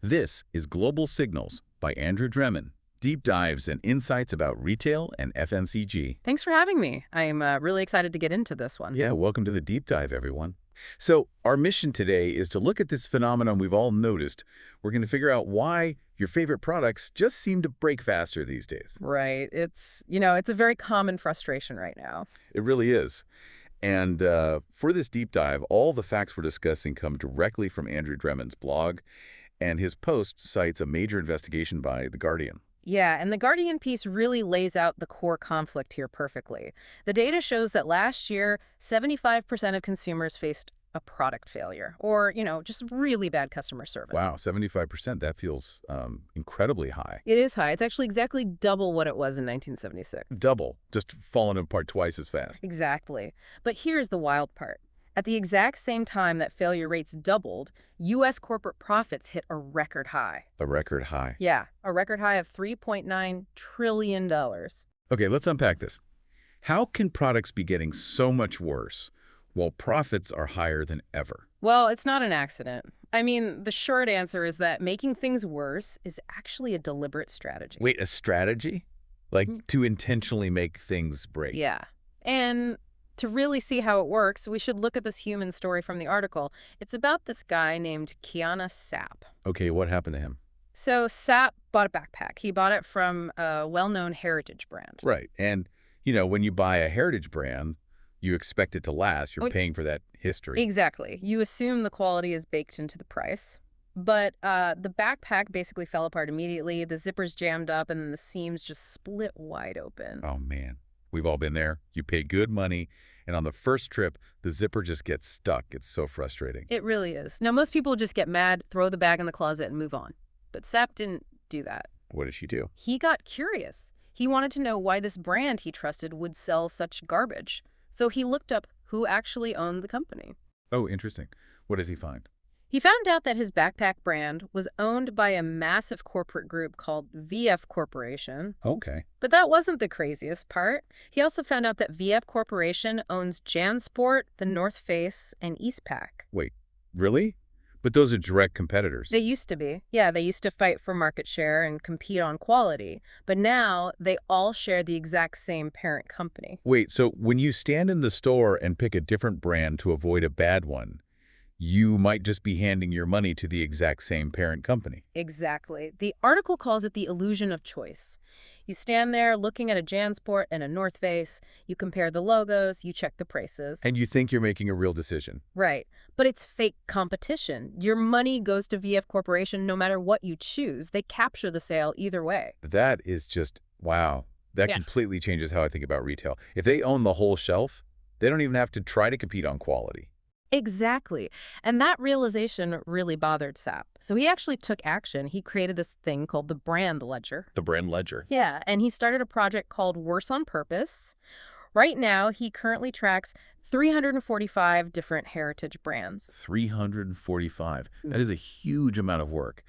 This is Global Signals by Andrew Dremen. Deep dives and insights about retail and FMCG. Thanks for having me. I am really excited to get into this one. Yeah, welcome to the deep dive, everyone. So our mission today is to look at this phenomenon we've all noticed. We're going to figure out why your favorite products just seem to break faster these days. Right. It's a very common frustration right now. It really is. And for this deep dive, all the facts we're discussing come directly from Andrew Dremen's blog, and his post cites a major investigation by The Guardian. Yeah, and the Guardian piece really lays out the core conflict here perfectly. The data shows that last year, 75% of consumers faced a product failure or, just really bad customer service. Wow, 75%. That feels incredibly high. It is high. It's actually exactly double what it was in 1976. Double, just falling apart twice as fast. Exactly. But here's the wild part. At the exact same time that failure rates doubled, U.S. corporate profits hit a record high. A record high. Yeah, a record high of $3.9 trillion. Okay, let's unpack this. How can products be getting so much worse while profits are higher than ever? Well, it's not an accident. I mean, the short answer is that making things worse is actually a deliberate strategy. Wait, a strategy? Like to intentionally make things break? Yeah. And to really see how it works, we should look at this human story from the article. It's about this guy named Kiana Sapp. Okay, what happened to him? So Sapp bought a backpack. He bought it from a well-known heritage brand. Right. And, when you buy a heritage brand, you expect it to last. You're paying for that history. Exactly. You assume the quality is baked into the price. But the backpack basically fell apart immediately. The zippers jammed up, and then the seams just split wide open. Oh, man. We've all been there. You pay good money, and on the first trip, the zipper just gets stuck. It's so frustrating. It really is. Now, most people just get mad, throw the bag in the closet, and move on. But Sapp didn't do that. What did she do? He got curious. He wanted to know why this brand he trusted would sell such garbage. So he looked up who actually owned the company. Oh, interesting. What does he find? He found out that his backpack brand was owned by a massive corporate group called VF Corporation. Okay. But that wasn't the craziest part. He also found out that VF Corporation owns JanSport, the North Face, and Eastpak. Wait, really? But those are direct competitors. They used to be. Yeah, they used to fight for market share and compete on quality. But now they all share the exact same parent company. Wait, so when you stand in the store and pick a different brand to avoid a bad one, you might just be handing your money to the exact same parent company. Exactly. The article calls it the illusion of choice. You stand there looking at a JanSport and a North Face, you compare the logos, you check the prices. And you think you're making a real decision. Right. But it's fake competition. Your money goes to VF Corporation no matter what you choose. They capture the sale either way. That is just, wow. That completely changes how I think about retail. If they own the whole shelf, they don't even have to try to compete on quality. Exactly. And that realization really bothered Sapp. So he actually took action. He created this thing called the brand ledger. The brand ledger. Yeah, and he started a project called Worse on Purpose. Right now, he currently tracks 345 different heritage brands. 345. That is a huge amount of work.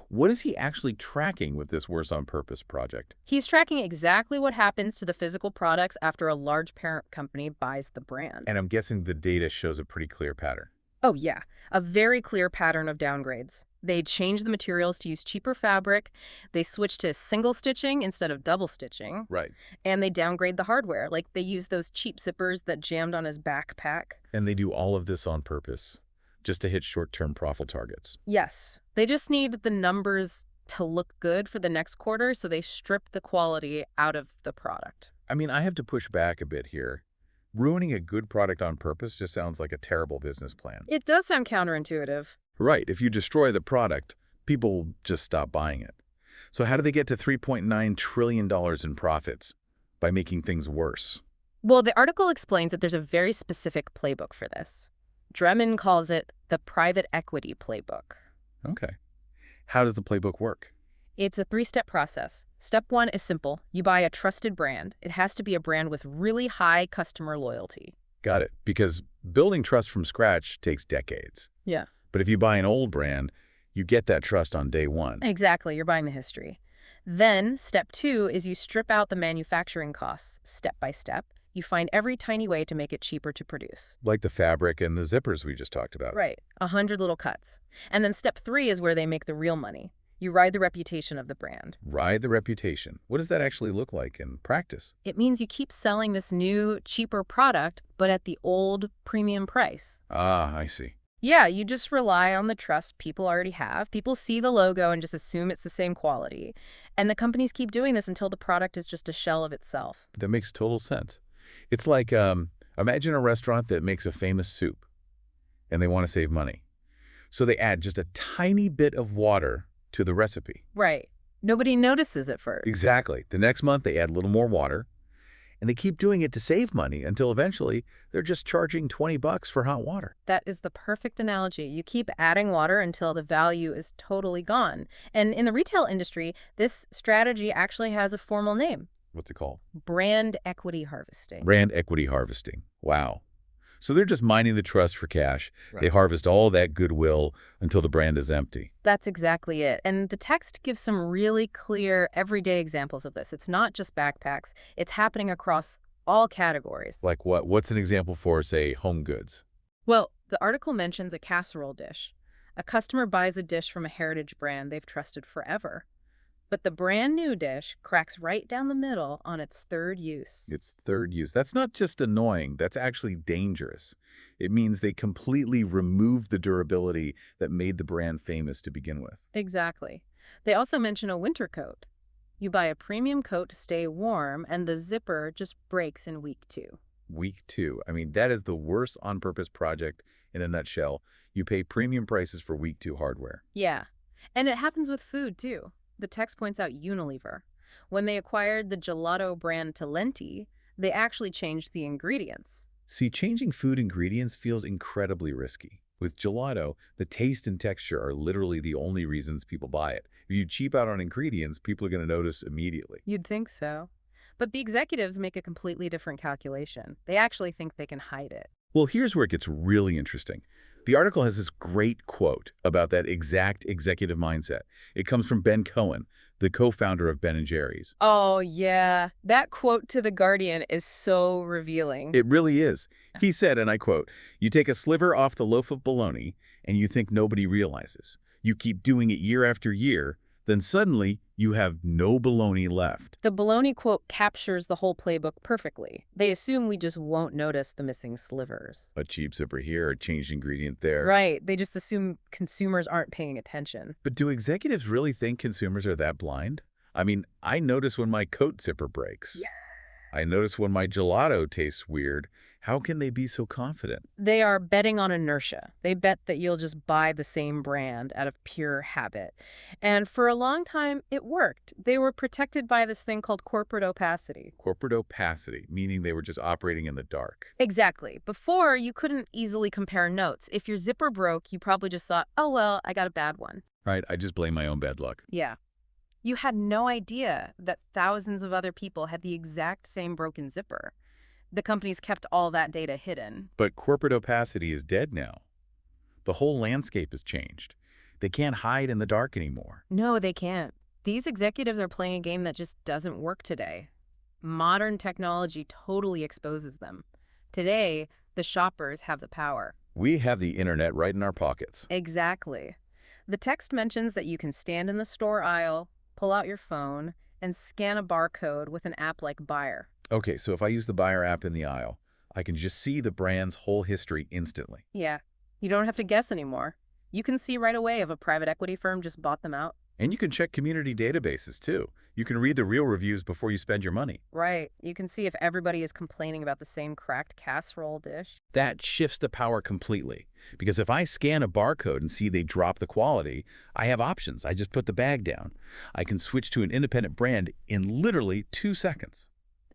What is he actually tracking with this Worse on Purpose project? He's tracking exactly what happens to the physical products after a large parent company buys the brand. And I'm guessing the data shows a pretty clear pattern. Oh, yeah. A very clear pattern of downgrades. They change the materials to use cheaper fabric. They switch to single stitching instead of double stitching. Right. And they downgrade the hardware. Like they use those cheap zippers that jammed on his backpack. And they do all of this on purpose, just to hit short-term profit targets. Yes. They just need the numbers to look good for the next quarter, so they strip the quality out of the product. I mean, I have to push back a bit here. Ruining a good product on purpose just sounds like a terrible business plan. It does sound counterintuitive. Right. If you destroy the product, people just stop buying it. So how do they get to $3.9 trillion in profits? By making things worse. Well, the article explains that there's a very specific playbook for this. Dremen calls it the private equity playbook. Okay. How does the playbook work? It's a three-step process. Step one is simple. You buy a trusted brand. It has to be a brand with really high customer loyalty. Got it. Because building trust from scratch takes decades. Yeah. But if you buy an old brand, you get that trust on day one. Exactly. You're buying the history. Then, step two is you strip out the manufacturing costs step by step. You find every tiny way to make it cheaper to produce. Like the fabric and the zippers we just talked about. Right. 100 little cuts. And then step 3 is where they make the real money. You ride the reputation of the brand. Ride the reputation. What does that actually look like in practice? It means you keep selling this new, cheaper product, but at the old premium price. Ah, I see. Yeah, you just rely on the trust people already have. People see the logo and just assume it's the same quality. And the companies keep doing this until the product is just a shell of itself. That makes total sense. It's like, imagine a restaurant that makes a famous soup, and they want to save money. So they add just a tiny bit of water to the recipe. Right. Nobody notices at first. Exactly. The next month, they add a little more water, and they keep doing it to save money until eventually they're just charging $20 for hot water. That is the perfect analogy. You keep adding water until the value is totally gone. And in the retail industry, this strategy actually has a formal name. What's it called? Brand equity harvesting. Brand equity harvesting. Wow. So they're just mining the trust for cash. Right. They harvest all that goodwill until the brand is empty. That's exactly it. And the text gives some really clear, everyday examples of this. It's not just backpacks. It's happening across all categories. Like what? What's an example for, say, home goods? Well, the article mentions a casserole dish. A customer buys a dish from a heritage brand they've trusted forever. But the brand new dish cracks right down the middle on its third use. Its third use. That's not just annoying. That's actually dangerous. It means they completely removed the durability that made the brand famous to begin with. Exactly. They also mention a winter coat. You buy a premium coat to stay warm, and the zipper just breaks in week 2. Week 2. I mean, that is the worst on-purpose project in a nutshell. You pay premium prices for week 2 hardware. Yeah. And it happens with food, too. The text points out Unilever. When they acquired the gelato brand Talenti, they actually changed the ingredients. See, changing food ingredients feels incredibly risky. With gelato, the taste and texture are literally the only reasons people buy it. If you cheap out on ingredients, people are going to notice immediately. You'd think so. But the executives make a completely different calculation. They actually think they can hide it. Well, here's where it gets really interesting. The article has this great quote about that exact executive mindset. It comes from Ben Cohen, the co-founder of Ben & Jerry's. Oh, yeah. That quote to The Guardian is so revealing. It really is. He said, and I quote, "You take a sliver off the loaf of bologna and you think nobody realizes. You keep doing it year after year, then suddenly you have no bologna left." The baloney quote captures the whole playbook perfectly. They assume we just won't notice the missing slivers. A cheap zipper here, a changed ingredient there. Right. They just assume consumers aren't paying attention. But do executives really think consumers are that blind? I mean, I notice when my coat zipper breaks. Yeah. I notice when my gelato tastes weird. How can they be so confident? They are betting on inertia. They bet that you'll just buy the same brand out of pure habit. And for a long time, it worked. They were protected by this thing called corporate opacity. Corporate opacity, meaning they were just operating in the dark. Exactly. Before, you couldn't easily compare notes. If your zipper broke, you probably just thought, oh, well, I got a bad one. Right? I just blame my own bad luck. Yeah. You had no idea that thousands of other people had the exact same broken zipper. The companies kept all that data hidden. But corporate opacity is dead now. The whole landscape has changed. They can't hide in the dark anymore. No, they can't. These executives are playing a game that just doesn't work today. Modern technology totally exposes them. Today, the shoppers have the power. We have the internet right in our pockets. Exactly. The text mentions that you can stand in the store aisle, pull out your phone, and scan a barcode with an app like Buyer. Okay, so if I use the Buyer app in the aisle, I can just see the brand's whole history instantly. Yeah, you don't have to guess anymore. You can see right away if a private equity firm just bought them out. And you can check community databases, too. You can read the real reviews before you spend your money. Right. You can see if everybody is complaining about the same cracked casserole dish. That shifts the power completely. Because if I scan a barcode and see they drop the quality, I have options. I just put the bag down. I can switch to an independent brand in literally 2 seconds.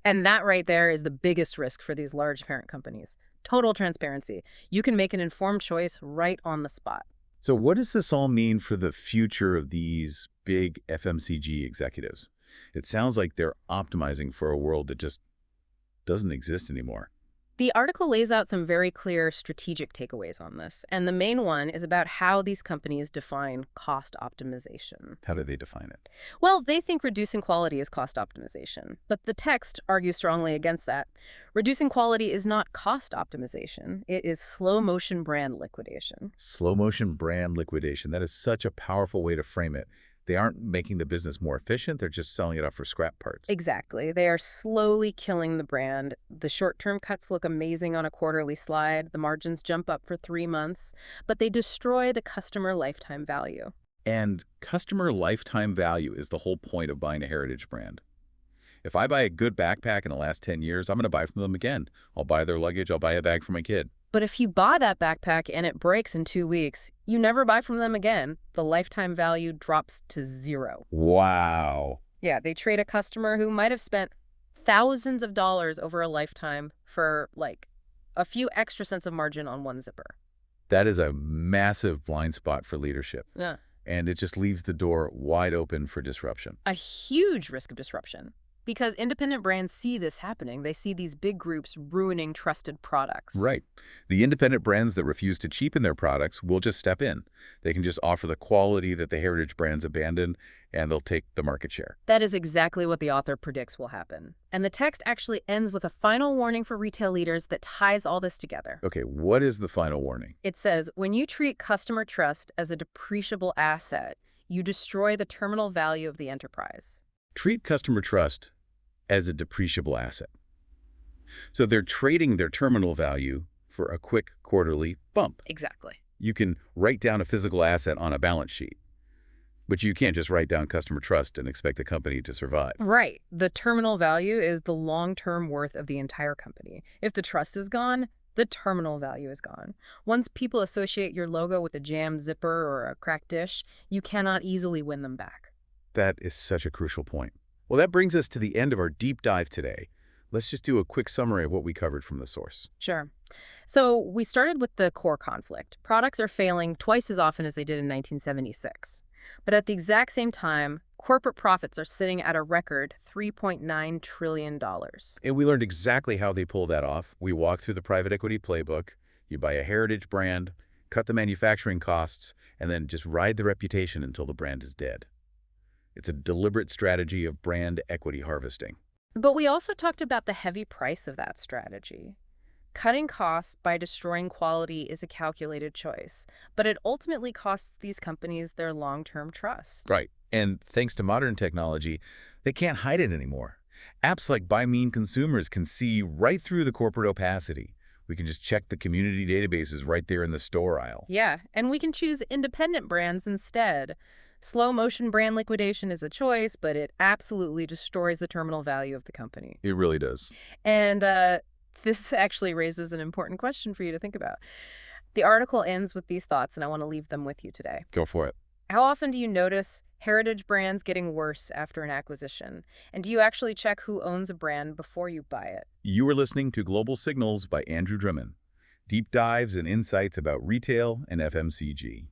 And that right there is the biggest risk for these large parent companies. Total transparency. You can make an informed choice right on the spot. So what does this all mean for the future of these big FMCG executives? It sounds like they're optimizing for a world that just doesn't exist anymore. The article lays out some very clear strategic takeaways on this, and the main one is about how these companies define cost optimization. How do they define it? Well, they think reducing quality is cost optimization, but the text argues strongly against that. Reducing quality is not cost optimization, it is slow motion brand liquidation. Slow motion brand liquidation. That is such a powerful way to frame it. They aren't making the business more efficient. They're just selling it off for scrap parts. Exactly. They are slowly killing the brand. The short-term cuts look amazing on a quarterly slide. The margins jump up for 3 months, but they destroy the customer lifetime value. And customer lifetime value is the whole point of buying a heritage brand. If I buy a good backpack in the last 10 years, I'm going to buy from them again. I'll buy their luggage. I'll buy a bag for my kid. But if you buy that backpack and it breaks in 2 weeks, you never buy from them again. The lifetime value drops to 0. Wow. Yeah, they trade a customer who might have spent thousands of dollars over a lifetime for, like, a few extra cents of margin on one zipper. That is a massive blind spot for leadership. Yeah. And it just leaves the door wide open for disruption. A huge risk of disruption. Because independent brands see this happening. They see these big groups ruining trusted products. Right. The independent brands that refuse to cheapen their products will just step in. They can just offer the quality that the heritage brands abandon, and they'll take the market share. That is exactly what the author predicts will happen. And the text actually ends with a final warning for retail leaders that ties all this together. Okay, what is the final warning? It says, when you treat customer trust as a depreciable asset, you destroy the terminal value of the enterprise. Treat customer trust as a depreciable asset. So they're trading their terminal value for a quick quarterly bump. Exactly. You can write down a physical asset on a balance sheet, but you can't just write down customer trust and expect the company to survive. Right. The terminal value is the long-term worth of the entire company. If the trust is gone, the terminal value is gone. Once people associate your logo with a jammed zipper or a cracked dish, you cannot easily win them back. That is such a crucial point. Well, that brings us to the end of our deep dive today. Let's just do a quick summary of what we covered from the source. Sure. So we started with the core conflict. Products are failing twice as often as they did in 1976. But at the exact same time, corporate profits are sitting at a record $3.9 trillion. And we learned exactly how they pull that off. We walked through the private equity playbook. You buy a heritage brand, cut the manufacturing costs, and then just ride the reputation until the brand is dead. It's a deliberate strategy of brand equity harvesting. But we also talked about the heavy price of that strategy. Cutting costs by destroying quality is a calculated choice, but it ultimately costs these companies their long-term trust. Right. And thanks to modern technology, they can't hide it anymore. Apps like Buy Mean Consumers can see right through the corporate opacity. We can just check the community databases right there in the store aisle. Yeah, and we can choose independent brands instead. Slow motion brand liquidation is a choice, but it absolutely destroys the terminal value of the company. It really does. And this actually raises an important question for you to think about. The article ends with these thoughts, and I want to leave them with you today. Go for it. How often do you notice heritage brands getting worse after an acquisition? And do you actually check who owns a brand before you buy it? You are listening to Global Signals by Andrew Drummond. Deep dives and insights about retail and FMCG.